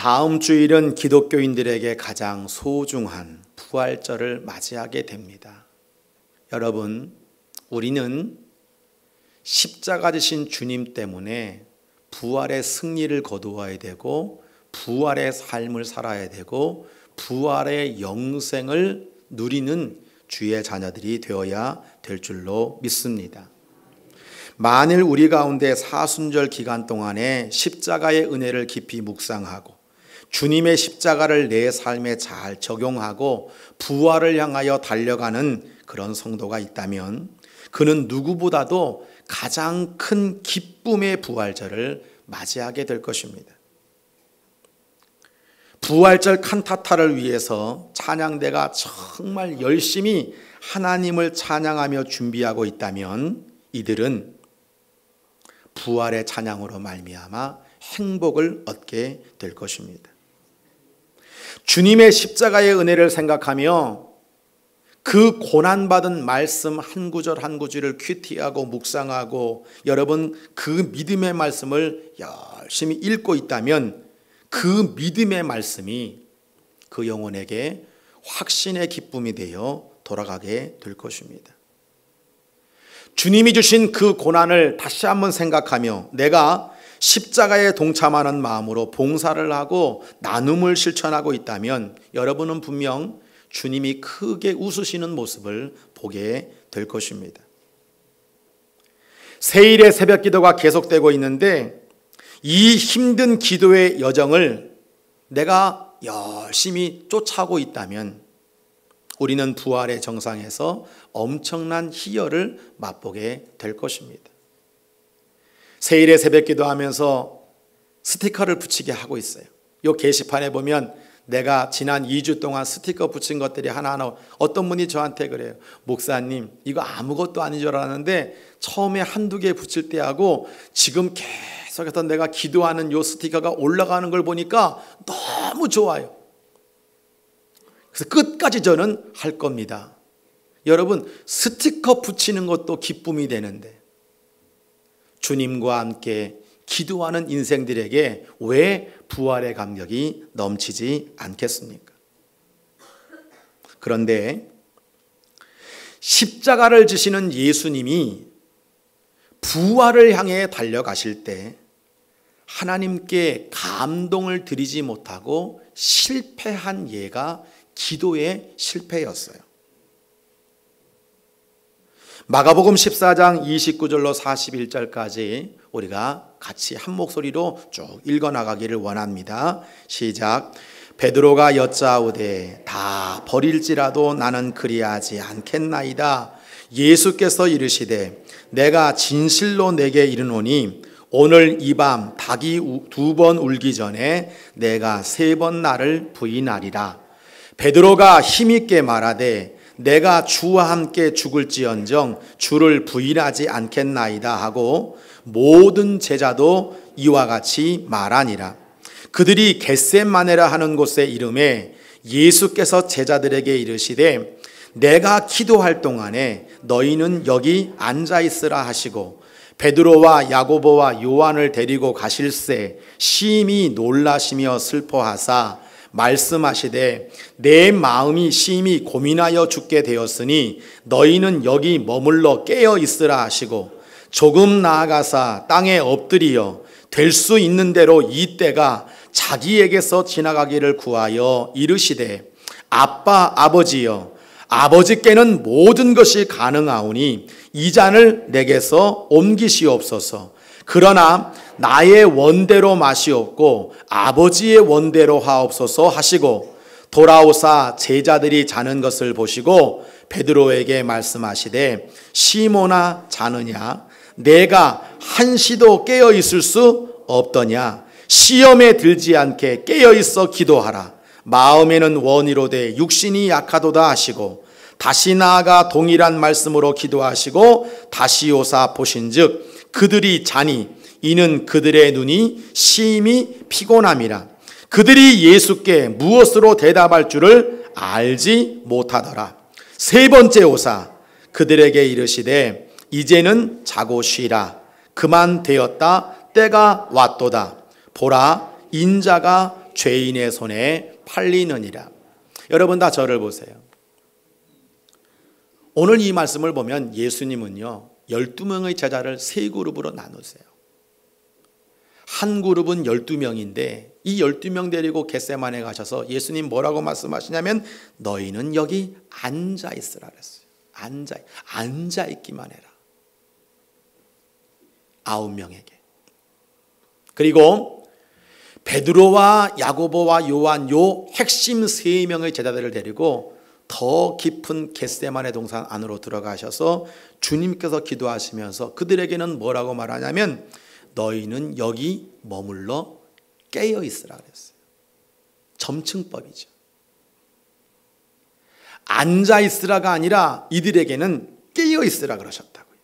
다음 주일은 기독교인들에게 가장 소중한 부활절을 맞이하게 됩니다. 여러분, 우리는 십자가 지신 주님 때문에 부활의 승리를 거두어야 되고 부활의 삶을 살아야 되고 부활의 영생을 누리는 주의 자녀들이 되어야 될 줄로 믿습니다. 만일 우리 가운데 사순절 기간 동안에 십자가의 은혜를 깊이 묵상하고 주님의 십자가를 내 삶에 잘 적용하고 부활을 향하여 달려가는 그런 성도가 있다면 그는 누구보다도 가장 큰 기쁨의 부활절을 맞이하게 될 것입니다. 부활절 칸타타를 위해서 찬양대가 정말 열심히 하나님을 찬양하며 준비하고 있다면 이들은 부활의 찬양으로 말미암아 행복을 얻게 될 것입니다. 주님의 십자가의 은혜를 생각하며 그 고난받은 말씀 한 구절 한 구절을 큐티하고 묵상하고 여러분 그 믿음의 말씀을 열심히 읽고 있다면 그 믿음의 말씀이 그 영혼에게 확신의 기쁨이 되어 돌아가게 될 것입니다. 주님이 주신 그 고난을 다시 한번 생각하며 내가 십자가에 동참하는 마음으로 봉사를 하고 나눔을 실천하고 있다면 여러분은 분명 주님이 크게 웃으시는 모습을 보게 될 것입니다. 세일의 새벽 기도가 계속되고 있는데 이 힘든 기도의 여정을 내가 열심히 쫓아오고 있다면 우리는 부활의 정상에서 엄청난 희열을 맛보게 될 것입니다. 세일의 새벽 기도하면서 스티커를 붙이게 하고 있어요. 이 게시판에 보면 내가 지난 2주 동안 스티커 붙인 것들이 하나하나 어떤 분이 저한테 그래요. 목사님 이거 아무것도 아닌 줄 알았는데 처음에 한두 개 붙일 때하고 지금 계속해서 내가 기도하는 이 스티커가 올라가는 걸 보니까 너무 좋아요. 그래서 끝까지 저는 할 겁니다. 여러분 스티커 붙이는 것도 기쁨이 되는데 주님과 함께 기도하는 인생들에게 왜 부활의 감격이 넘치지 않겠습니까? 그런데 십자가를 지시는 예수님이 부활을 향해 달려가실 때 하나님께 감동을 드리지 못하고 실패한 예가 기도의 실패였어요. 마가복음 14장 29절로 41절까지 우리가 같이 한 목소리로 쭉 읽어나가기를 원합니다. 시작. 베드로가 여짜오되 다 버릴지라도 나는 그리하지 않겠나이다. 예수께서 이르시되 내가 진실로 내게 이르노니 오늘 이 밤 닭이 2번 울기 전에 내가 3번 나를 부인하리라. 베드로가 힘있게 말하되 내가 주와 함께 죽을지언정 주를 부인하지 않겠나이다 하고 모든 제자도 이와 같이 말하니라. 그들이 겟셋마네라 하는 곳에 이름에 예수께서 제자들에게 이르시되 내가 기도할 동안에 너희는 여기 앉아있으라 하시고 베드로와 야고보와 요한을 데리고 가실새 심히 놀라시며 슬퍼하사 말씀하시되 내 마음이 심히 고민하여 죽게 되었으니 너희는 여기 머물러 깨어 있으라 하시고 조금 나아가사 땅에 엎드리어 될 수 있는 대로 이 때가 자기에게서 지나가기를 구하여 이르시되 아빠 아버지여 아버지께는 모든 것이 가능하오니 이 잔을 내게서 옮기시옵소서. 그러나 나의 원대로 마시옵고 아버지의 원대로 하옵소서 하시고 돌아오사 제자들이 자는 것을 보시고 베드로에게 말씀하시되 시몬아 자느냐 내가 한시도 깨어 있을 수 없더냐 시험에 들지 않게 깨어 있어 기도하라. 마음에는 원이로되 육신이 약하도다 하시고 다시 나아가 동일한 말씀으로 기도하시고 다시 오사 보신즉 그들이 자니 이는 그들의 눈이 심히 피곤함이라. 그들이 예수께 무엇으로 대답할 줄을 알지 못하더라. 3번째 오사 그들에게 이르시되 이제는 자고 쉬라. 그만 되었다. 때가 왔도다. 보라 인자가 죄인의 손에 팔리느니라. 여러분 다 저를 보세요. 오늘 이 말씀을 보면 예수님은요 12명의 제자를 세 그룹으로 나누세요. 한 그룹은 12명인데 이 12명 데리고 겟세마네 가셔서 예수님 뭐라고 말씀하시냐면 너희는 여기 앉아 있으라 그랬어요. 앉아 있기만 해라. 9명에게. 그리고 베드로와 야고보와 요한 요 핵심 3명의 제자들을 데리고 더 깊은 겟세마네 동산 안으로 들어가셔서 주님께서 기도하시면서 그들에게는 뭐라고 말하냐면 너희는 여기 머물러 깨어 있으라 그랬어요. 점층법이죠. 앉아 있으라가 아니라 이들에게는 깨어 있으라 그러셨다고요.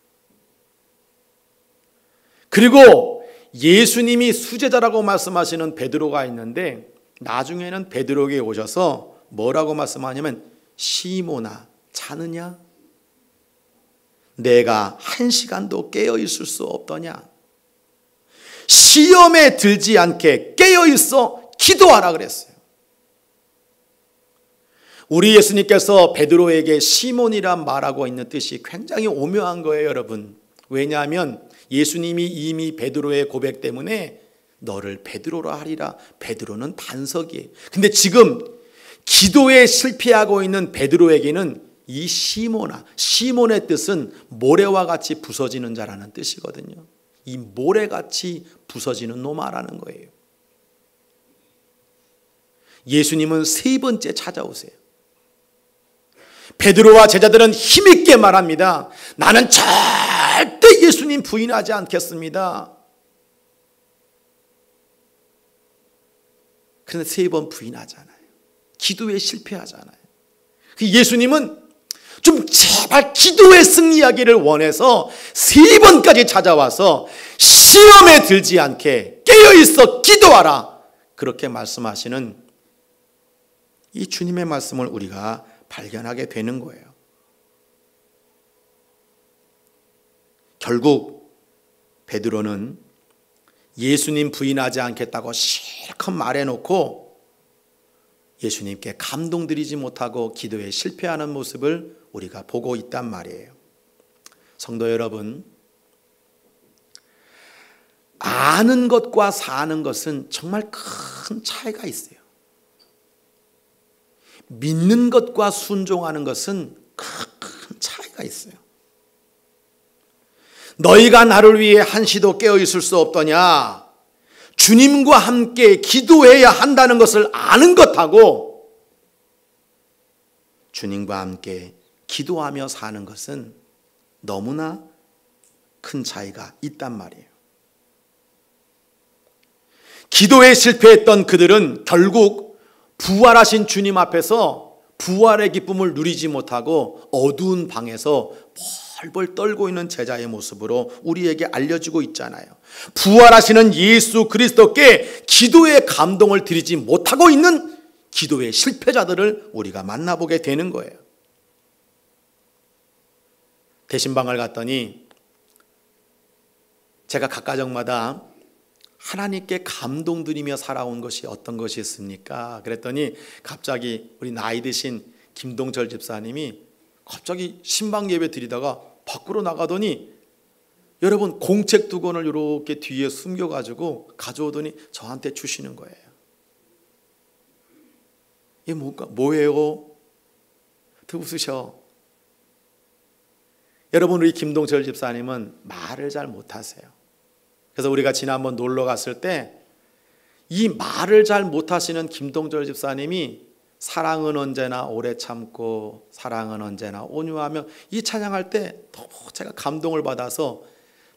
그리고 예수님이 수제자라고 말씀하시는 베드로가 있는데 나중에는 베드로에게 오셔서 뭐라고 말씀하냐면 시몬아 자느냐? 내가 1시간도 깨어 있을 수 없더냐? 시험에 들지 않게 깨어 있어 기도하라 그랬어요. 우리 예수님께서 베드로에게 시몬이란 말하고 있는 뜻이 굉장히 오묘한 거예요, 여러분. 왜냐하면 예수님이 이미 베드로의 고백 때문에 너를 베드로라 하리라. 베드로는 반석이에요. 근데 지금 기도에 실패하고 있는 베드로에게는 이 시몬의 뜻은 모래와 같이 부서지는 자라는 뜻이거든요. 이 모래같이 부서지는 놈아라는 거예요. 예수님은 3번째 찾아오세요. 베드로와 제자들은 힘있게 말합니다. 나는 절대 예수님 부인하지 않겠습니다. 그런데 3번 부인하잖아요. 기도에 실패하잖아요. 예수님은 좀 제발 기도에 승리하기를 원해서 3번까지 찾아와서 시험에 들지 않게 깨어있어 기도하라 그렇게 말씀하시는 이 주님의 말씀을 우리가 발견하게 되는 거예요. 결국 베드로는 예수님 부인하지 않겠다고 실컷 말해놓고 예수님께 감동드리지 못하고 기도에 실패하는 모습을 우리가 보고 있단 말이에요. 성도 여러분, 아는 것과 사는 것은 정말 큰 차이가 있어요. 믿는 것과 순종하는 것은 큰 차이가 있어요. 너희가 나를 위해 한시도 깨어 있을 수 없더냐? 주님과 함께 기도해야 한다는 것을 아는 것하고 주님과 함께 기도하며 사는 것은 너무나 큰 차이가 있단 말이에요. 기도에 실패했던 그들은 결국 부활하신 주님 앞에서 부활의 기쁨을 누리지 못하고 어두운 방에서 벌벌 떨고 있는 제자의 모습으로 우리에게 알려지고 있잖아요. 부활하시는 예수 그리스도께 기도의 감동을 드리지 못하고 있는 기도의 실패자들을 우리가 만나보게 되는 거예요. 대신방을 갔더니 제가 각 가정마다 하나님께 감동드리며 살아온 것이 어떤 것이 있습니까? 그랬더니 갑자기 우리 나이 드신 김동철 집사님이 갑자기 신방 예배 드리다가 밖으로 나가더니 여러분 공책 두 권을 이렇게 뒤에 숨겨가지고 가져오더니 저한테 주시는 거예요. 이게 뭐예요? 더 웃으셔. 여러분 우리 김동철 집사님은 말을 잘 못하세요. 그래서 우리가 지난번 놀러 갔을 때 이 말을 잘 못하시는 김동철 집사님이 사랑은 언제나 오래 참고 사랑은 언제나 온유하며 이 찬양할 때 너무 제가 감동을 받아서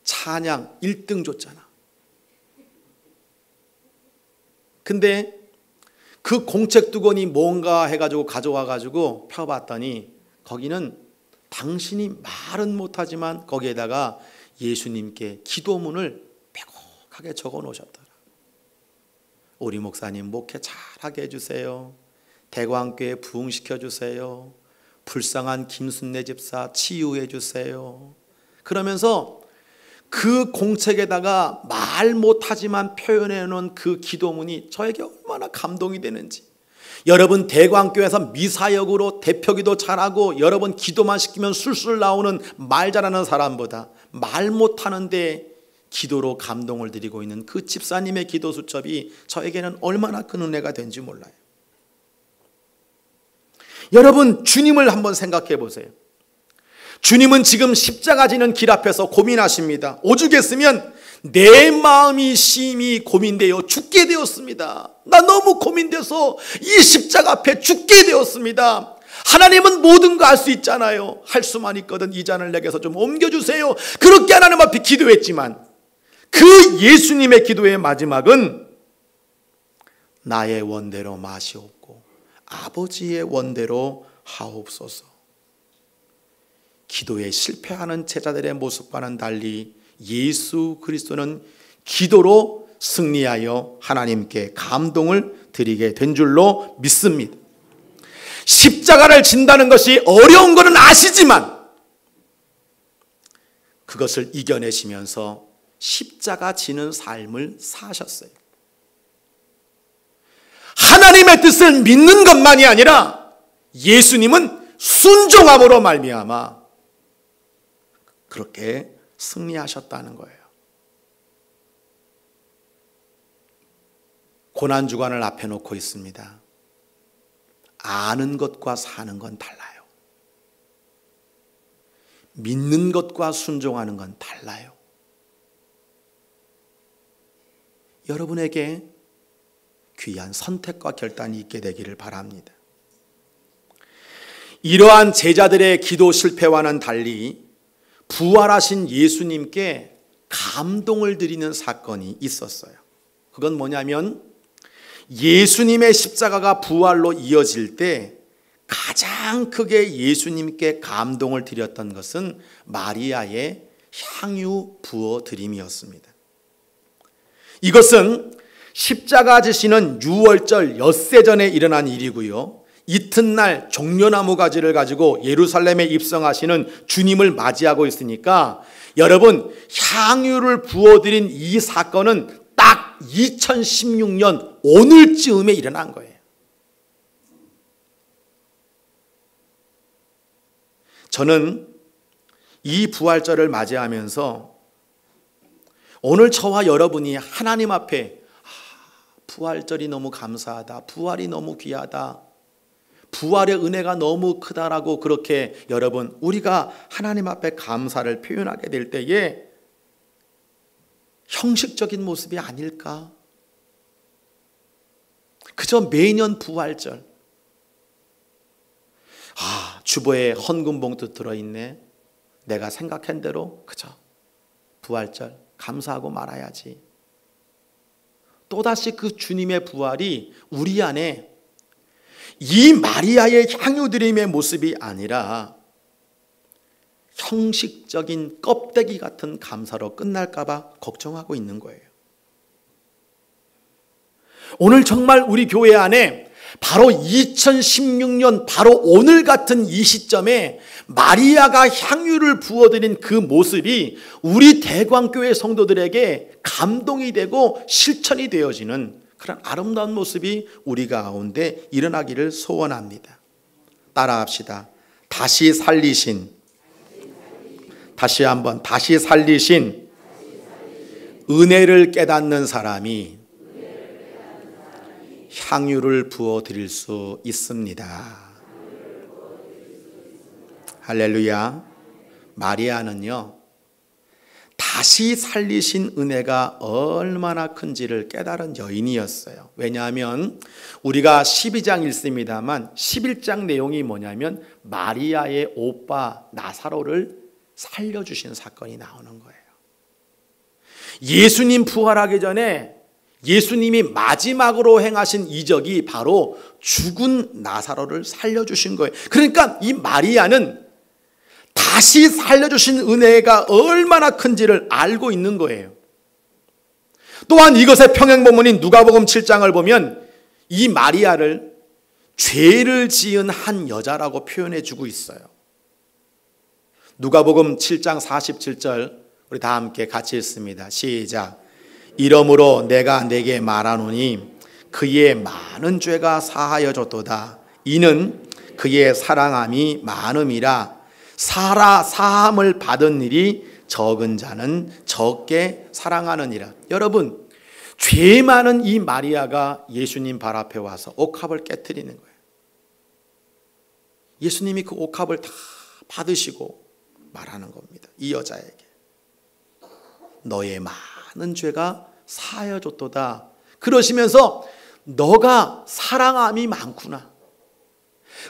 찬양 1등 줬잖아. 근데 그 공책 두 권이 뭔가 해가지고 가져와가지고 펴봤더니 거기는 당신이 말은 못하지만 거기에다가 예수님께 기도문을 빼곡하게 적어 놓으셨더라. 우리 목사님 목회 잘하게 해주세요. 대광교회 부흥시켜 주세요. 불쌍한 김순례 집사 치유해 주세요. 그러면서 그 공책에다가 말 못하지만 표현해 놓은 그 기도문이 저에게 얼마나 얼마나 감동이 되는지. 여러분 대광교회에서 미사역으로 대표기도 잘하고 여러분 기도만 시키면 술술 나오는 말 잘하는 사람보다 말 못하는데 기도로 감동을 드리고 있는 그 집사님의 기도 수첩이 저에게는 얼마나 큰 은혜가 된지 몰라요. 여러분 주님을 한번 생각해 보세요. 주님은 지금 십자가 지는 길 앞에서 고민하십니다. 오죽했으면 내 마음이 심히 고민되어 죽게 되었습니다. 나 너무 고민돼서 이 십자가 앞에 죽게 되었습니다. 하나님은 모든 거 알 수 있잖아요. 할 수만 있거든 이 잔을 내게서 좀 옮겨주세요. 그렇게 하나님 앞에 기도했지만 그 예수님의 기도의 마지막은 나의 원대로 마시옵고 아버지의 원대로 하옵소서. 기도에 실패하는 제자들의 모습과는 달리 예수 그리스도는 기도로 승리하여 하나님께 감동을 드리게 된 줄로 믿습니다. 십자가를 진다는 것이 어려운 것은 아시지만 그것을 이겨내시면서 십자가 지는 삶을 사셨어요. 하나님의 뜻을 믿는 것만이 아니라 예수님은 순종함으로 말미암아 그렇게 승리하셨다는 거예요. 고난주간을 앞에 놓고 있습니다. 아는 것과 사는 건 달라요. 믿는 것과 순종하는 건 달라요. 여러분에게 귀한 선택과 결단이 있게 되기를 바랍니다. 이러한 제자들의 기도 실패와는 달리 부활하신 예수님께 감동을 드리는 사건이 있었어요. 그건 뭐냐면 예수님의 십자가가 부활로 이어질 때 가장 크게 예수님께 감동을 드렸던 것은 마리아의 향유 부어 드림이었습니다. 이것은 십자가 지시는 유월절 엿새 전에 일어난 일이고요. 이튿날 종려나무 가지를 가지고 예루살렘에 입성하시는 주님을 맞이하고 있으니까 여러분 향유를 부어드린 이 사건은 딱 2016년 오늘쯤에 일어난 거예요. 저는 이 부활절을 맞이하면서 오늘 저와 여러분이 하나님 앞에 부활절이 너무 감사하다, 부활이 너무 귀하다, 부활의 은혜가 너무 크다라고 그렇게 여러분 우리가 하나님 앞에 감사를 표현하게 될 때에 형식적인 모습이 아닐까? 그저 매년 부활절 주보에 헌금 봉투 들어있네, 내가 생각한 대로 그저 부활절 감사하고 말아야지. 또다시 그 주님의 부활이 우리 안에 이 마리아의 향유드림의 모습이 아니라 형식적인 껍데기 같은 감사로 끝날까 봐 걱정하고 있는 거예요. 오늘 정말 우리 교회 안에 바로 2016년 바로 오늘 같은 이 시점에 마리아가 향유를 부어드린 그 모습이 우리 대광교회 성도들에게 감동이 되고 실천이 되어지는 그런 아름다운 모습이 우리 가운데 일어나기를 소원합니다. 따라합시다. 다시 살리신, 다시 한번 다시 살리신 은혜를 깨닫는 사람이 향유를 부어드릴 수 있습니다. 할렐루야. 마리아는요, 다시 살리신 은혜가 얼마나 큰지를 깨달은 여인이었어요. 왜냐하면 우리가 12장 읽습니다만 11장 내용이 뭐냐면 마리아의 오빠 나사로를 살려주신 사건이 나오는 거예요. 예수님 부활하기 전에 예수님이 마지막으로 행하신 이적이 바로 죽은 나사로를 살려주신 거예요. 그러니까 이 마리아는 다시 살려주신 은혜가 얼마나 큰지를 알고 있는 거예요. 또한 이것의 평행본문인 누가복음 7장을 보면 이 마리아를 죄를 지은 한 여자라고 표현해 주고 있어요. 누가복음 7장 47절 우리 다 함께 같이 읽습니다. 시작. 이러므로 내가 네게 말하노니 그의 많은 죄가 사하여 줬도다. 이는 그의 사랑함이 많음이라. 사함을 받은 일이 적은 자는 적게 사랑하느니라. 여러분, 죄 많은 이 마리아가 예수님 발 앞에 와서 옥합을 깨트리는 거예요. 예수님이 그 옥합을 다 받으시고 말하는 겁니다. 이 여자에게 너의 많은 죄가 사하여 줬도다. 그러시면서 너가 사랑함이 많구나.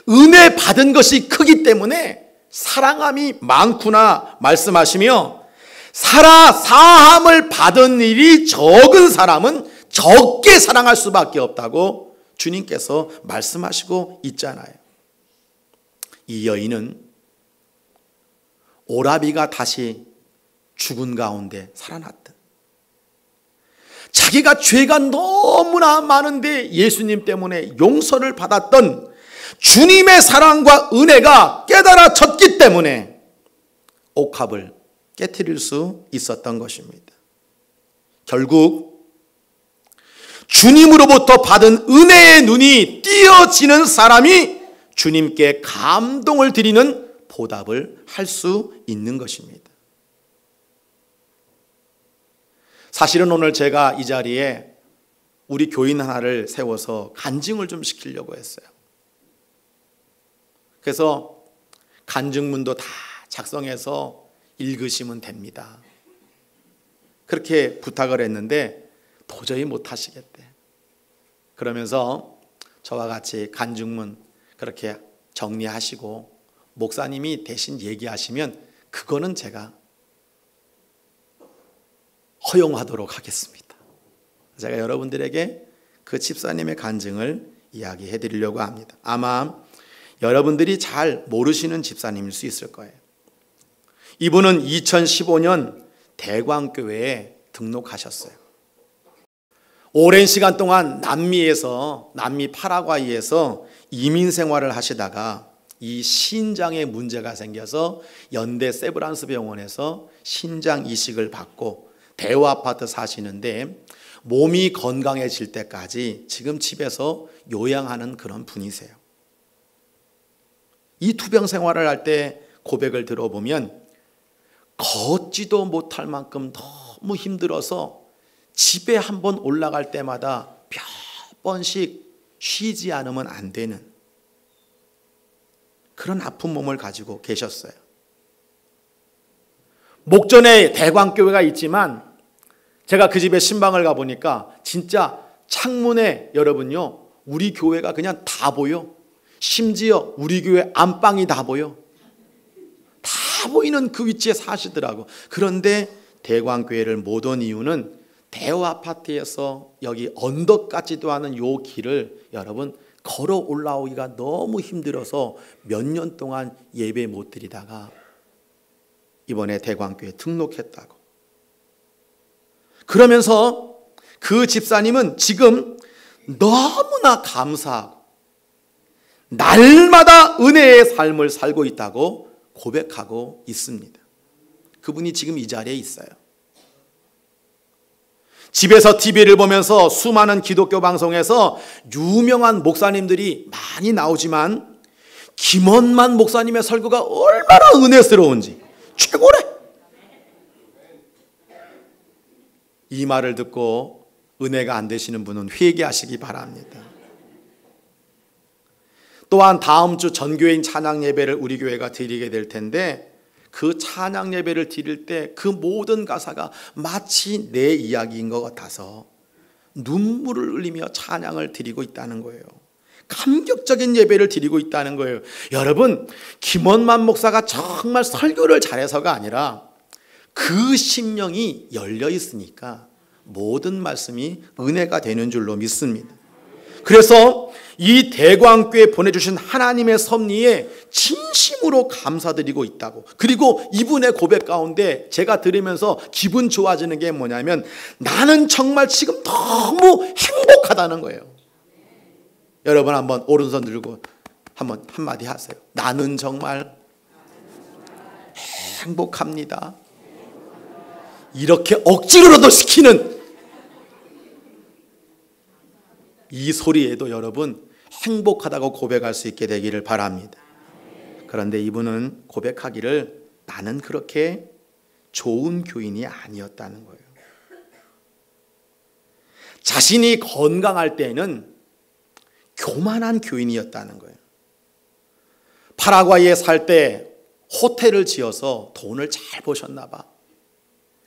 은혜 받은 것이 크기 때문에 사랑함이 많구나 말씀하시며, 사함을 받은 일이 적은 사람은 적게 사랑할 수밖에 없다고 주님께서 말씀하시고 있잖아요. 이 여인은 오라비가 다시 죽은 가운데 살아났던, 자기가 죄가 너무나 많은데 예수님 때문에 용서를 받았던 주님의 사랑과 은혜가 깨달아졌기 때문에 옥합을 깨트릴 수 있었던 것입니다. 결국 주님으로부터 받은 은혜의 눈이 띄어지는 사람이 주님께 감동을 드리는 보답을 할 수 있는 것입니다. 사실은 오늘 제가 이 자리에 우리 교인 하나를 세워서 간증을 좀 시키려고 했어요. 그래서 간증문도 다 작성해서 읽으시면 됩니다. 그렇게 부탁을 했는데 도저히 못 하시겠대. 그러면서 저와 같이 간증문 그렇게 정리하시고 목사님이 대신 얘기하시면 그거는 제가 허용하도록 하겠습니다. 제가 여러분들에게 그 집사님의 간증을 이야기해 드리려고 합니다. 아마 여러분들이 잘 모르시는 집사님일 수 있을 거예요. 이분은 2015년 대광교회에 등록하셨어요. 오랜 시간 동안 남미 파라과이에서 이민 생활을 하시다가 이 신장에 문제가 생겨서 연대 세브란스 병원에서 신장 이식을 받고 대우 아파트 사시는데 몸이 건강해질 때까지 지금 집에서 요양하는 그런 분이세요. 이 투병 생활을 할 때 고백을 들어보면 걷지도 못할 만큼 너무 힘들어서 집에 한번 올라갈 때마다 몇 번씩 쉬지 않으면 안 되는 그런 아픈 몸을 가지고 계셨어요. 목전에 대광교회가 있지만 제가 그 집에 신방을 가보니까 진짜 창문에 여러분요, 우리 교회가 그냥 다 보여. 심지어 우리 교회 안방이 다 보여. 다 보이는 그 위치에 사시더라고. 그런데 대광교회를 못 온 이유는 대우 아파트에서 여기 언덕까지도 하는 요 길을 여러분 걸어 올라오기가 너무 힘들어서 몇 년 동안 예배 못 드리다가 이번에 대광교회에 등록했다고. 그러면서 그 집사님은 지금 너무나 감사하고 날마다 은혜의 삶을 살고 있다고 고백하고 있습니다. 그분이 지금 이 자리에 있어요. 집에서 TV를 보면서 수많은 기독교 방송에서 유명한 목사님들이 많이 나오지만 김원만 목사님의 설교가 얼마나 은혜스러운지 최고래. 이 말을 듣고 은혜가 안 되시는 분은 회개하시기 바랍니다. 또한 다음 주 전교인 찬양 예배를 우리 교회가 드리게 될 텐데 그 찬양 예배를 드릴 때 그 모든 가사가 마치 내 이야기인 것 같아서 눈물을 흘리며 찬양을 드리고 있다는 거예요. 감격적인 예배를 드리고 있다는 거예요. 여러분, 김원만 목사가 정말 설교를 잘해서가 아니라 그 심령이 열려 있으니까 모든 말씀이 은혜가 되는 줄로 믿습니다. 그래서 이 대광교회 보내주신 하나님의 섭리에 진심으로 감사드리고 있다고. 그리고 이분의 고백 가운데 제가 들으면서 기분 좋아지는 게 뭐냐면 나는 정말 지금 너무 행복하다는 거예요. 여러분 한번 오른손 들고 한번 한마디 하세요. 나는 정말 행복합니다. 이렇게 억지로라도 시키는 이 소리에도 여러분 행복하다고 고백할 수 있게 되기를 바랍니다. 그런데 이분은 고백하기를 나는 그렇게 좋은 교인이 아니었다는 거예요. 자신이 건강할 때는 교만한 교인이었다는 거예요. 파라과이에 살 때 호텔을 지어서 돈을 잘 버셨나 봐.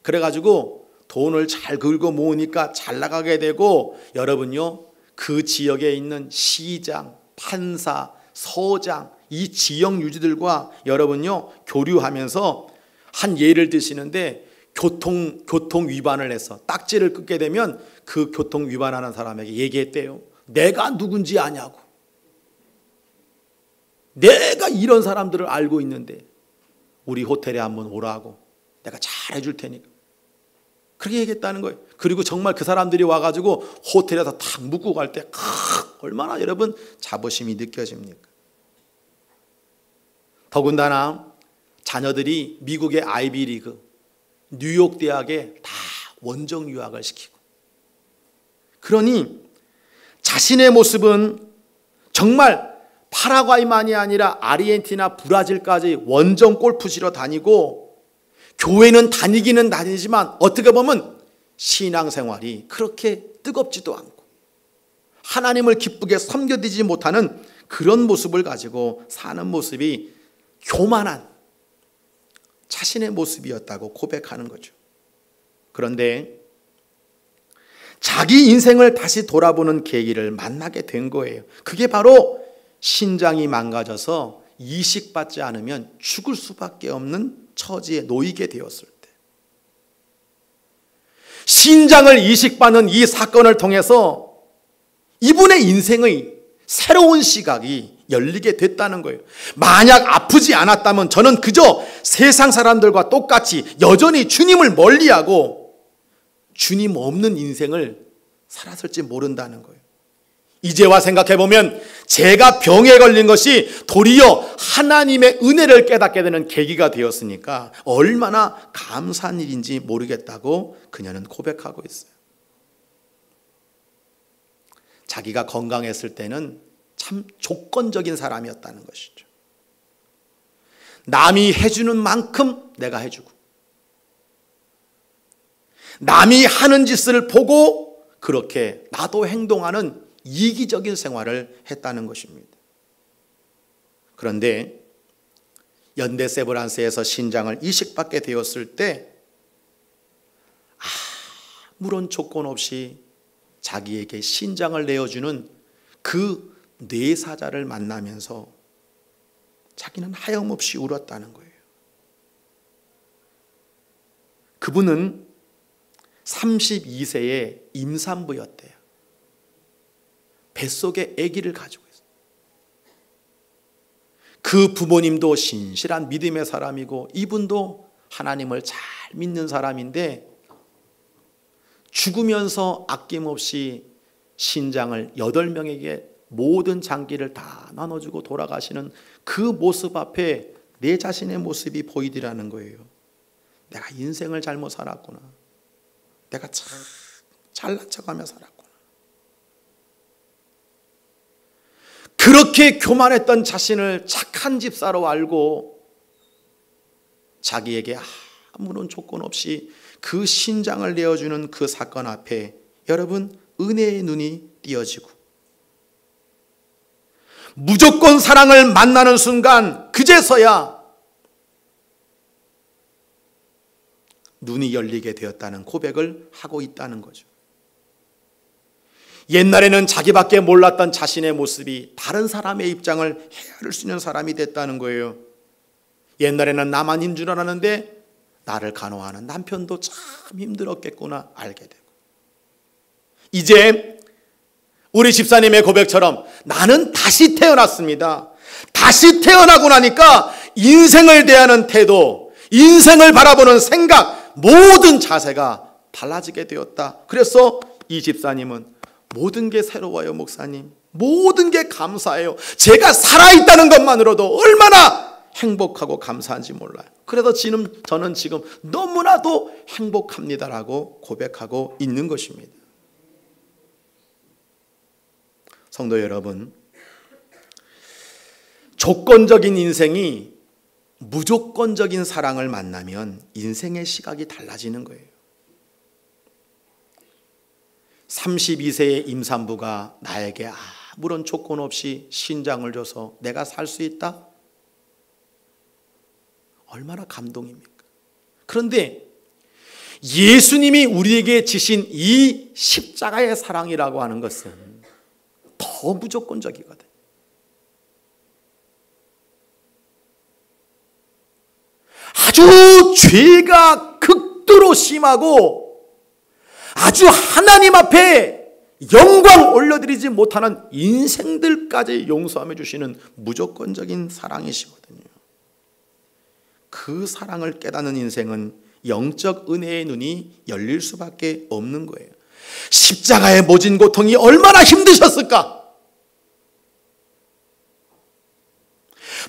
그래가지고 돈을 잘 긁어 모으니까 잘 나가게 되고, 여러분요, 그 지역에 있는 시장, 판사, 서장, 이 지역 유지들과 여러분요 교류하면서 한 예를 드시는데, 교통 위반을 해서 딱지를 끊게 되면 그 교통 위반하는 사람에게 얘기했대요. 내가 누군지 아냐고. 내가 이런 사람들을 알고 있는데 우리 호텔에 한번 오라고, 내가 잘 해줄 테니까. 그렇게 얘기했다는 거예요. 그리고 정말 그 사람들이 와가지고 호텔에서 탁 묵고 갈 때 얼마나 여러분 자부심이 느껴집니까? 더군다나 자녀들이 미국의 아이비리그, 뉴욕 대학에 다 원정 유학을 시키고, 그러니 자신의 모습은 정말 파라과이만이 아니라 아르헨티나, 브라질까지 원정 골프 치러 다니고, 교회는 다니기는 다니지만 어떻게 보면 신앙생활이 그렇게 뜨겁지도 않고 하나님을 기쁘게 섬겨드리지 못하는 그런 모습을 가지고 사는 모습이 교만한 자신의 모습이었다고 고백하는 거죠. 그런데 자기 인생을 다시 돌아보는 계기를 만나게 된 거예요. 그게 바로 신장이 망가져서 이식받지 않으면 죽을 수밖에 없는 처지에 놓이게 되었을 때, 신장을 이식받는 이 사건을 통해서 이분의 인생의 새로운 시각이 열리게 됐다는 거예요. 만약 아프지 않았다면 저는 그저 세상 사람들과 똑같이 여전히 주님을 멀리하고 주님 없는 인생을 살았을지 모른다는 거예요. 이제와 생각해보면 제가 병에 걸린 것이 도리어 하나님의 은혜를 깨닫게 되는 계기가 되었으니까 얼마나 감사한 일인지 모르겠다고 그녀는 고백하고 있어요. 자기가 건강했을 때는 참 조건적인 사람이었다는 것이죠. 남이 해주는 만큼 내가 해주고, 남이 하는 짓을 보고 그렇게 나도 행동하는 이기적인 생활을 했다는 것입니다. 그런데 연대 세브란스에서 신장을 이식받게 되었을 때 아무런 조건 없이 자기에게 신장을 내어주는 그 뇌사자를 만나면서 자기는 하염없이 울었다는 거예요. 그분은 32세의 임산부였대요. 뱃속에 아기를 가지고 있어요. 그 부모님도 신실한 믿음의 사람이고 이분도 하나님을 잘 믿는 사람인데, 죽으면서 아낌없이 신장을 8명에게 모든 장기를 다 나눠주고 돌아가시는 그 모습 앞에 내 자신의 모습이 보이더라는 거예요. 내가 인생을 잘못 살았구나. 내가 참 잘난 척하며 살았구나. 그렇게 교만했던 자신을 착한 집사로 알고 자기에게 아무런 조건 없이 그 신장을 내어주는 그 사건 앞에 여러분 은혜의 눈이 띄어지고, 무조건 사랑을 만나는 순간 그제서야 눈이 열리게 되었다는 고백을 하고 있다는 거죠. 옛날에는 자기밖에 몰랐던 자신의 모습이 다른 사람의 입장을 헤아릴 수 있는 사람이 됐다는 거예요. 옛날에는 나만 힘든 줄 알았는데 나를 간호하는 남편도 참 힘들었겠구나 알게 되고, 이제 우리 집사님의 고백처럼 나는 다시 태어났습니다. 다시 태어나고 나니까 인생을 대하는 태도, 인생을 바라보는 생각, 모든 자세가 달라지게 되었다. 그래서 이 집사님은 모든 게 새로워요, 목사님. 모든 게 감사해요. 제가 살아있다는 것만으로도 얼마나 행복하고 감사한지 몰라요. 그래서 저는 지금 너무나도 행복합니다라고 고백하고 있는 것입니다. 성도 여러분, 조건적인 인생이 무조건적인 사랑을 만나면 인생의 시각이 달라지는 거예요. 32세의 임산부가 나에게 아무런 조건 없이 신장을 줘서 내가 살 수 있다? 얼마나 감동입니까? 그런데 예수님이 우리에게 지신 이 십자가의 사랑이라고 하는 것은 더 무조건적이거든. 아주 죄가 극도로 심하고 아주 하나님 앞에 영광 올려드리지 못하는 인생들까지 용서하며 주시는 무조건적인 사랑이시거든요. 그 사랑을 깨닫는 인생은 영적 은혜의 눈이 열릴 수밖에 없는 거예요. 십자가의 모진 고통이 얼마나 힘드셨을까?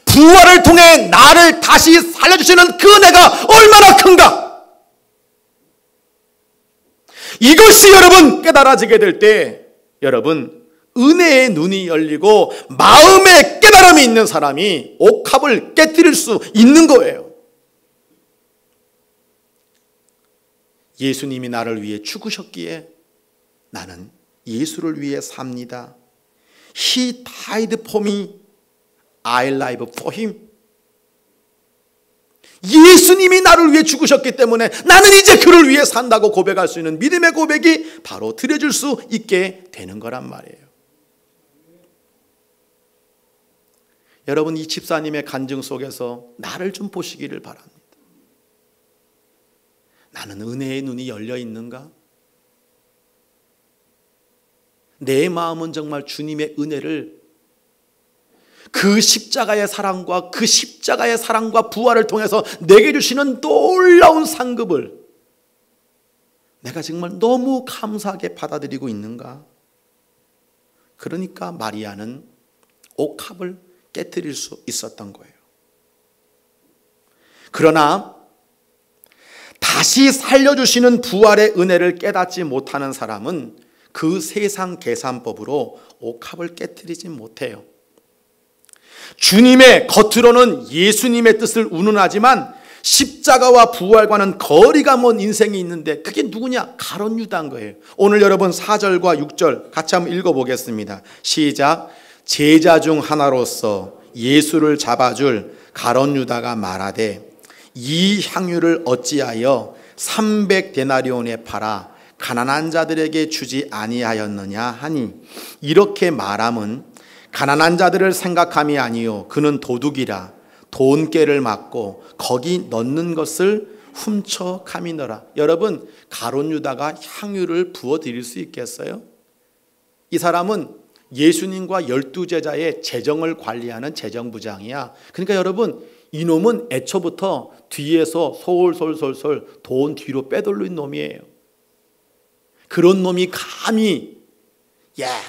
부활을 통해 나를 다시 살려주시는 그 은혜가 얼마나 큰가? 이것이 여러분 깨달아지게 될 때 여러분 은혜의 눈이 열리고 마음의 깨달음이 있는 사람이 옥합을 깨뜨릴 수 있는 거예요. 예수님이 나를 위해 죽으셨기에 나는 예수를 위해 삽니다. He died for me. I live for him. 예수님이 나를 위해 죽으셨기 때문에 나는 이제 그를 위해 산다고 고백할 수 있는 믿음의 고백이 바로 드려질 수 있게 되는 거란 말이에요. 여러분, 이 집사님의 간증 속에서 나를 좀 보시기를 바랍니다. 나는 은혜의 눈이 열려 있는가? 내 마음은 정말 주님의 은혜를, 그 십자가의 사랑과 그 십자가의 사랑과 부활을 통해서 내게 주시는 놀라운 상급을 내가 정말 너무 감사하게 받아들이고 있는가? 그러니까 마리아는 옥합을 깨뜨릴 수 있었던 거예요. 그러나 다시 살려주시는 부활의 은혜를 깨닫지 못하는 사람은 그 세상 계산법으로 옥합을 깨뜨리지 못해요. 주님의 겉으로는 예수님의 뜻을 운운하지만 십자가와 부활과는 거리가 먼 인생이 있는데 그게 누구냐? 가룟 유다인 거예요. 오늘 여러분 4절과 6절 같이 한번 읽어보겠습니다. 시작. 제자 중 하나로서 예수를 잡아줄 가룟 유다가 말하되 이 향유를 어찌하여 300데나리온에 팔아 가난한 자들에게 주지 아니하였느냐 하니, 이렇게 말함은 가난한 자들을 생각함이 아니요 그는 도둑이라 돈깨를 맞고 거기 넣는 것을 훔쳐감이더라. 여러분, 가룟 유다가 향유를 부어 드릴 수 있겠어요? 이 사람은 예수님과 12제자의 재정을 관리하는 재정부장이야. 그러니까 여러분, 이놈은 애초부터 뒤에서 솔솔솔솔 돈 뒤로 빼돌린 놈이에요. 그런 놈이 감히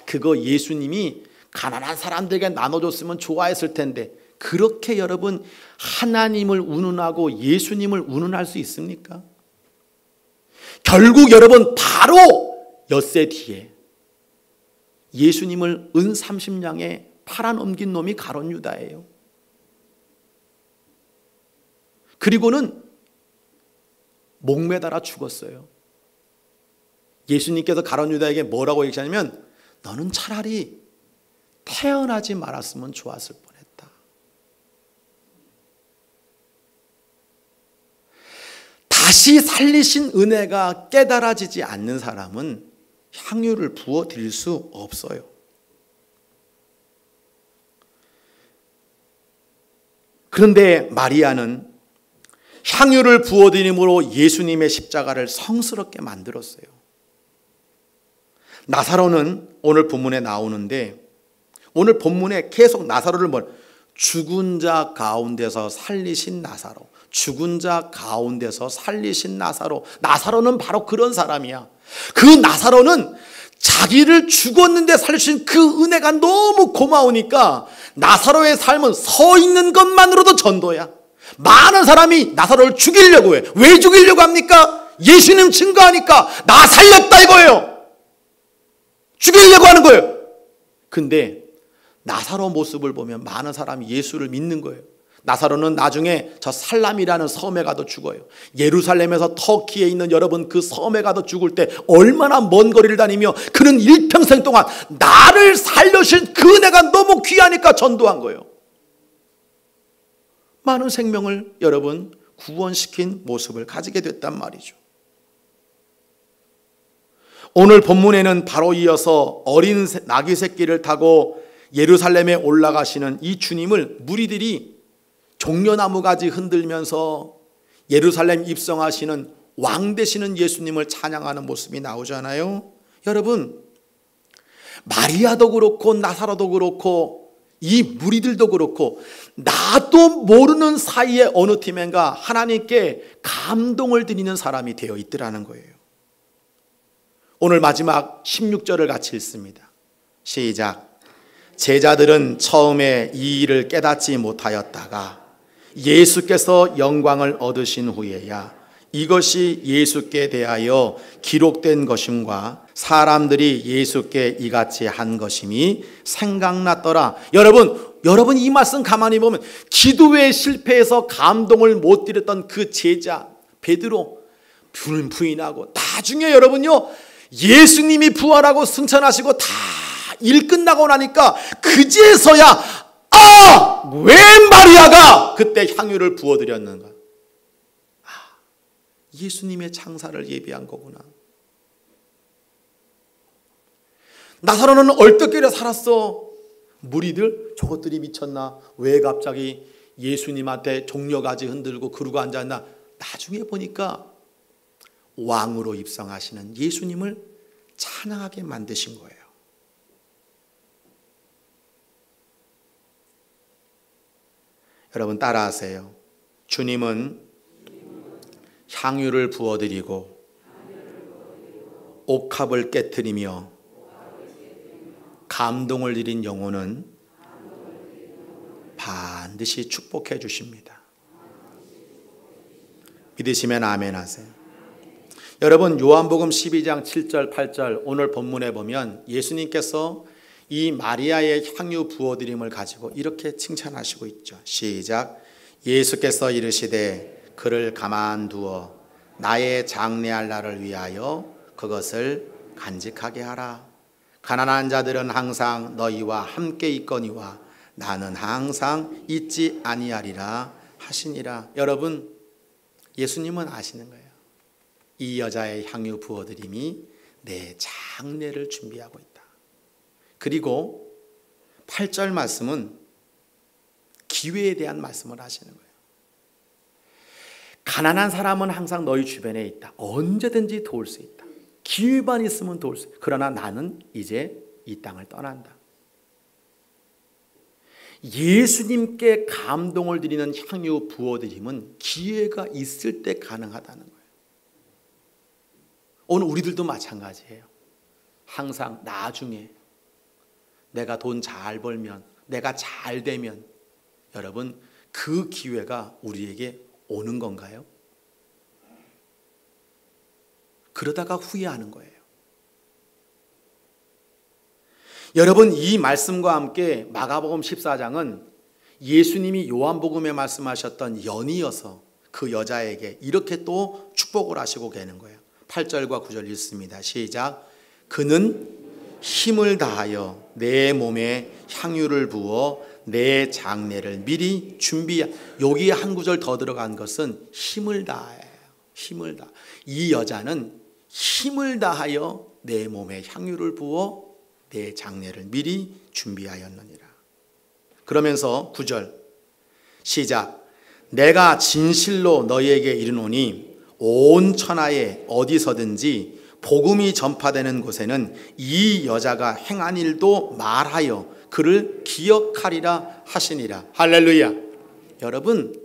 그거 예수님이 가난한 사람들에게 나눠줬으면 좋아했을 텐데, 그렇게 여러분 하나님을 운운하고 예수님을 운운할 수 있습니까? 결국 여러분 바로 엿새 뒤에 예수님을 은 30냥에 팔아넘긴 놈이 가룟 유다예요. 그리고는 목매달아 죽었어요. 예수님께서 가룟 유다에게 뭐라고 얘기하냐면, 너는 차라리 태어나지 말았으면 좋았을 뻔했다. 다시 살리신 은혜가 깨달아지지 않는 사람은 향유를 부어 드릴 수 없어요. 그런데 마리아는 향유를 부어 드림으로 예수님의 십자가를 성스럽게 만들었어요. 나사로는 오늘 본문에 나오는데, 오늘 본문에 계속 나사로를 죽은 자 가운데서 살리신 나사로, 죽은 자 가운데서 살리신 나사로. 나사로는 바로 그런 사람이야. 그 나사로는 자기를 죽었는데 살려주신 그 은혜가 너무 고마우니까 나사로의 삶은 서 있는 것만으로도 전도야. 많은 사람이 나사로를 죽이려고 해. 왜 죽이려고 합니까? 예수님 증거하니까 나 살렸다 이거예요. 죽이려고 하는 거예요. 근데 나사로 모습을 보면 많은 사람이 예수를 믿는 거예요. 나사로는 나중에 저 살람이라는 섬에 가도 죽어요. 예루살렘에서 터키에 있는 여러분 그 섬에 가도 죽을 때 얼마나 먼 거리를 다니며 그는 일평생 동안 나를 살려주신 그 은혜가 너무 귀하니까 전도한 거예요. 많은 생명을 여러분 구원시킨 모습을 가지게 됐단 말이죠. 오늘 본문에는 바로 이어서 어린 나귀 새끼를 타고 예루살렘에 올라가시는 이 주님을 무리들이 종려나무 가지 흔들면서 예루살렘 입성하시는 왕 되시는 예수님을 찬양하는 모습이 나오잖아요. 여러분, 마리아도 그렇고 나사로도 그렇고 이 무리들도 그렇고 나도 모르는 사이에 어느 팀인가 하나님께 감동을 드리는 사람이 되어 있더라는 거예요. 오늘 마지막 16절을 같이 읽습니다. 시작. 제자들은 처음에 이 일을 깨닫지 못하였다가 예수께서 영광을 얻으신 후에야 이것이 예수께 대하여 기록된 것임과 사람들이 예수께 이같이 한 것임이 생각났더라. 여러분 이 말씀 가만히 보면 기도에 실패해서 감동을 못 드렸던 그 제자 베드로 부인하고 나중에 여러분요 예수님이 부활하고 승천하시고 다 일 끝나고 나니까 그제서야 왜 마리아가 그때 향유를 부어드렸는가. 예수님의 창사를 예비한 거구나. 나사로는 얼떨결에 살았어. 무리들 저것들이 미쳤나? 왜 갑자기 예수님한테 종려가지 흔들고 그러고 앉았나? 나중에 보니까 왕으로 입성하시는 예수님을 찬양하게 만드신 거예요. 여러분 따라하세요. 주님은 향유를 부어드리고 옥합을 깨트리며 감동을 드린 영혼은 반드시 축복해 주십니다. 믿으시면 아멘 하세요. 여러분 요한복음 12장 7절 8절 오늘 본문에 보면 예수님께서 이 마리아의 향유 부어드림을 가지고 이렇게 칭찬하시고 있죠. 시작. 예수께서 이르시되 그를 가만두어 나의 장래할 날을 위하여 그것을 간직하게 하라. 가난한 자들은 항상 너희와 함께 있거니와 나는 항상 있지 아니하리라 하시니라. 여러분 예수님은 아시는 거예요. 이 여자의 향유 부어드림이 내 장래를 준비하고 있다. 그리고 8절 말씀은 기회에 대한 말씀을 하시는 거예요. 가난한 사람은 항상 너희 주변에 있다. 언제든지 도울 수 있다. 기회만 있으면 도울 수 있다. 그러나 나는 이제 이 땅을 떠난다. 예수님께 감동을 드리는 향유 부어드림은 기회가 있을 때 가능하다는 거예요. 오늘 우리들도 마찬가지예요. 항상 나중에 내가 돈 잘 벌면, 내가 잘 되면, 여러분 그 기회가 우리에게 오는 건가요? 그러다가 후회하는 거예요. 여러분 이 말씀과 함께 마가복음 14장은 예수님이 요한복음에 말씀하셨던 연이어서 그 여자에게 이렇게 또 축복을 하시고 계는 거예요. 8절과 9절 읽습니다. 시작. 그는 힘을 다하여 내 몸에 향유를 부어 내 장례를 미리 준비해. 여기에 한 구절 더 들어간 것은 힘을 다해요. 힘을 다. 이 여자는 힘을 다하여 내 몸에 향유를 부어 내 장례를 미리 준비하였느니라. 그러면서 9절 시작. 내가 진실로 너희에게 이르노니 온 천하에 어디서든지 복음이 전파되는 곳에는 이 여자가 행한 일도 말하여 그를 기억하리라 하시니라. 할렐루야. 여러분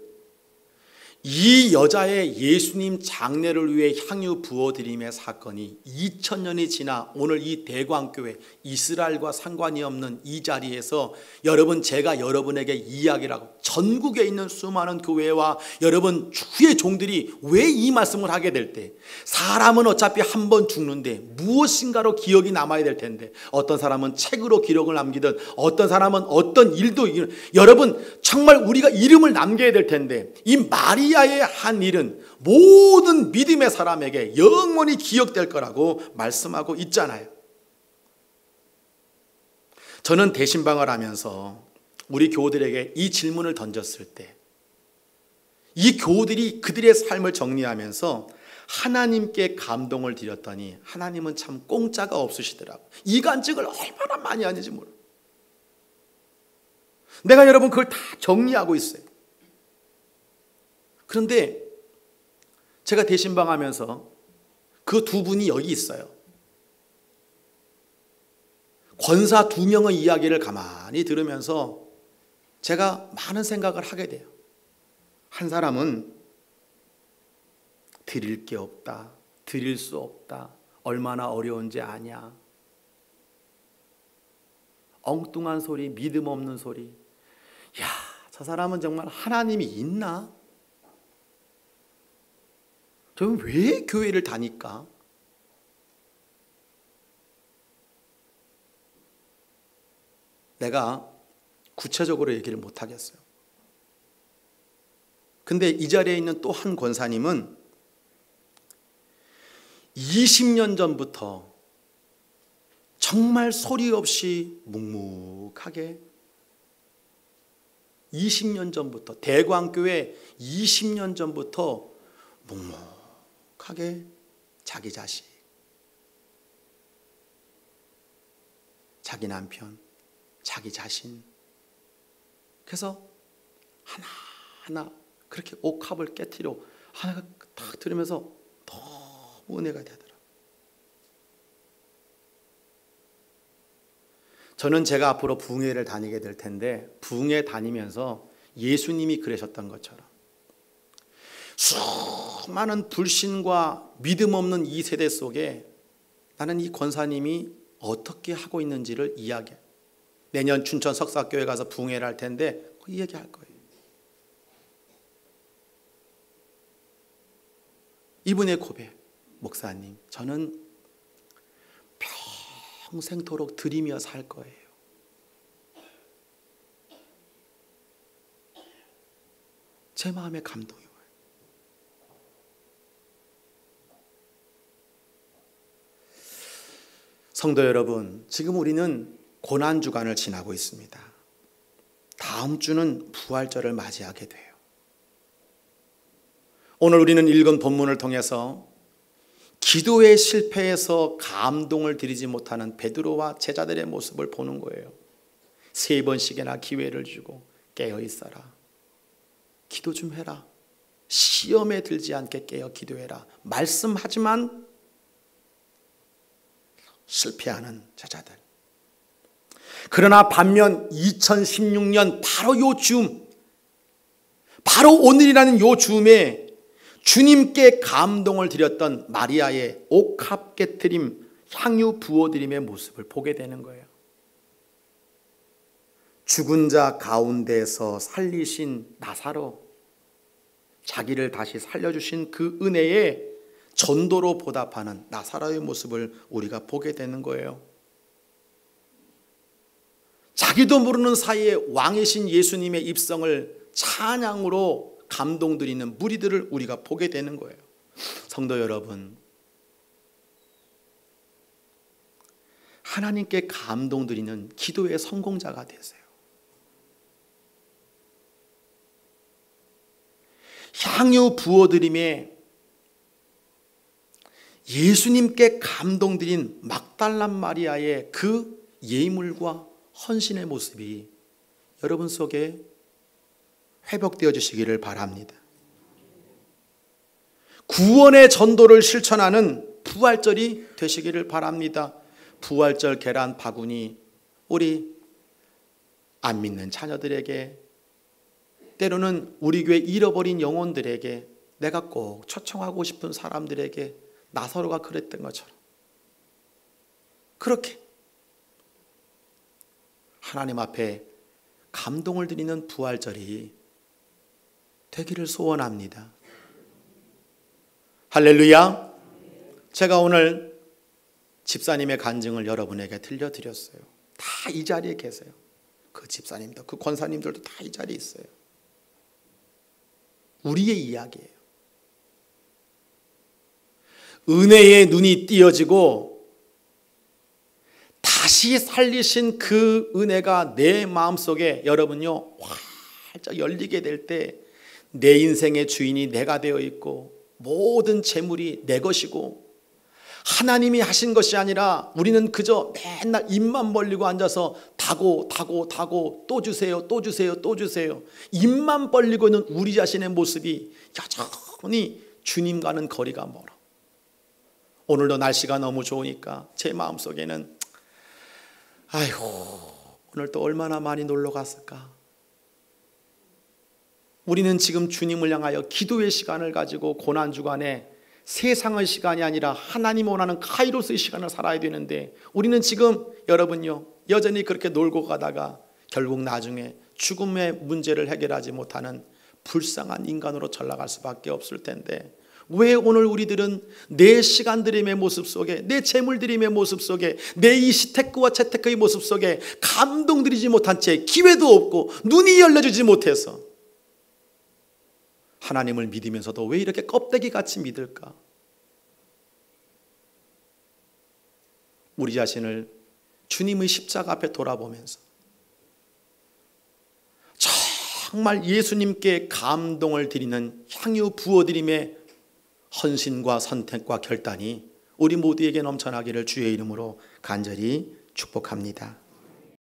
이 여자의 예수님 장례를 위해 향유 부어드림의 사건이 2000년이 지나 오늘 이 대광교회 이스라엘과 상관이 없는 이 자리에서 여러분, 제가 여러분에게 이야기라고 전국에 있는 수많은 교회와 여러분 주의 종들이 왜 이 말씀을 하게 될 때, 사람은 어차피 한 번 죽는데 무엇인가로 기억이 남아야 될 텐데, 어떤 사람은 책으로 기록을 남기든 어떤 사람은 어떤 일도, 여러분 정말 우리가 이름을 남겨야 될 텐데, 이 마리아의 한 일은 모든 믿음의 사람에게 영원히 기억될 거라고 말씀하고 있잖아요. 저는 대신방을 하면서 우리 교우들에게 이 질문을 던졌을 때, 이 교우들이 그들의 삶을 정리하면서 하나님께 감동을 드렸더니 하나님은 참 공짜가 없으시더라고. 이간증을 얼마나 많이 하는지 몰라. 내가 여러분 그걸 다 정리하고 있어요. 그런데 제가 대신방 하면서 그 두 분이 여기 있어요. 권사 두 명의 이야기를 가만히 들으면서 제가 많은 생각을 하게 돼요. 한 사람은 드릴 게 없다, 드릴 수 없다, 얼마나 어려운지 아냐, 엉뚱한 소리, 믿음 없는 소리. 야, 저 사람은 정말 하나님이 있나? 저는 왜 교회를 다닐까? 내가 구체적으로 얘기를 못 하겠어요. 근데 이 자리에 있는 또 한 권사님은 20년 전부터 정말 소리 없이 묵묵하게, 20년 전부터, 대광교회 20년 전부터 묵묵하게 자기 자식, 자기 남편, 자기 자신, 그래서 하나하나 그렇게 옥합을 깨트려 하나가 딱 들으면서 너무 은혜가 되더라고요. 저는 제가 앞으로 부흥회를 다니게 될 텐데, 부흥회 다니면서 예수님이 그러셨던 것처럼 수많은 불신과 믿음 없는 이 세대 속에 나는 이 권사님이 어떻게 하고 있는지를 이야기해. 내년 춘천 석사교회 가서 부흥회를 할 텐데 그 이야기할 거예요. 이분의 고백, 목사님, 저는 평생토록 드리며 살 거예요. 제 마음에 감동이 와요. 성도 여러분, 지금 우리는 고난주간을 지나고 있습니다. 다음 주는 부활절을 맞이하게 돼요. 오늘 우리는 읽은 본문을 통해서 기도의 실패에서 감동을 드리지 못하는 베드로와 제자들의 모습을 보는 거예요. 3번씩이나 기회를 주고 깨어 있어라, 기도 좀 해라, 시험에 들지 않게 깨어 기도해라 말씀하지만 실패하는 제자들. 그러나 반면 2016년 바로 요 즈음, 바로 오늘이라는 요 즈음에 주님께 감동을 드렸던 마리아의 옥합 깨트림, 향유 부어드림의 모습을 보게 되는 거예요. 죽은 자 가운데서 살리신 나사로, 자기를 다시 살려주신 그 은혜에 전도로 보답하는 나사로의 모습을 우리가 보게 되는 거예요. 자기도 모르는 사이에 왕이신 예수님의 입성을 찬양으로 감동드리는 무리들을 우리가 보게 되는 거예요. 성도 여러분, 하나님께 감동드리는 기도의 성공자가 되세요. 향유 부어드림에 예수님께 감동드린 막달란 마리아의 그 예물과 헌신의 모습이 여러분 속에 회복되어 주시기를 바랍니다. 구원의 전도를 실천하는 부활절이 되시기를 바랍니다. 부활절 계란 바구니 우리 안 믿는 자녀들에게, 때로는 우리 교회 잃어버린 영혼들에게, 내가 꼭 초청하고 싶은 사람들에게 나사로가 그랬던 것처럼 그렇게 하나님 앞에 감동을 드리는 부활절이 되기를 소원합니다. 할렐루야. 제가 오늘 집사님의 간증을 여러분에게 들려드렸어요. 다 이 자리에 계세요. 그 집사님도, 그 권사님들도 다 이 자리에 있어요. 우리의 이야기예요. 은혜의 눈이 띄어지고 다시 살리신 그 은혜가 내 마음속에 여러분요 활짝 열리게 될 때 내 인생의 주인이 내가 되어 있고 모든 재물이 내 것이고 하나님이 하신 것이 아니라 우리는 그저 맨날 입만 벌리고 앉아서 다고 또 주세요, 또 주세요, 또 주세요. 입만 벌리고 있는 우리 자신의 모습이 여전히 주님과는 거리가 멀어. 오늘도 날씨가 너무 좋으니까 제 마음속에는 아이고 오늘 또 얼마나 많이 놀러 갔을까. 우리는 지금 주님을 향하여 기도의 시간을 가지고 고난주간에 세상의 시간이 아니라 하나님 원하는 카이로스의 시간을 살아야 되는데 우리는 지금 여러분요 여전히 그렇게 놀고 가다가 결국 나중에 죽음의 문제를 해결하지 못하는 불쌍한 인간으로 전락할 수밖에 없을 텐데 왜 오늘 우리들은 내 시간드림의 모습 속에, 내 재물드림의 모습 속에, 내 이 시테크와 채테크의 모습 속에 감동드리지 못한 채 기회도 없고 눈이 열려주지 못해서 하나님을 믿으면서도 왜 이렇게 껍데기같이 믿을까? 우리 자신을 주님의 십자가 앞에 돌아보면서 정말 예수님께 감동을 드리는 향유 부어드림의 헌신과 선택과 결단이 우리 모두에게 넘쳐나기를 주의 이름으로 간절히 축복합니다.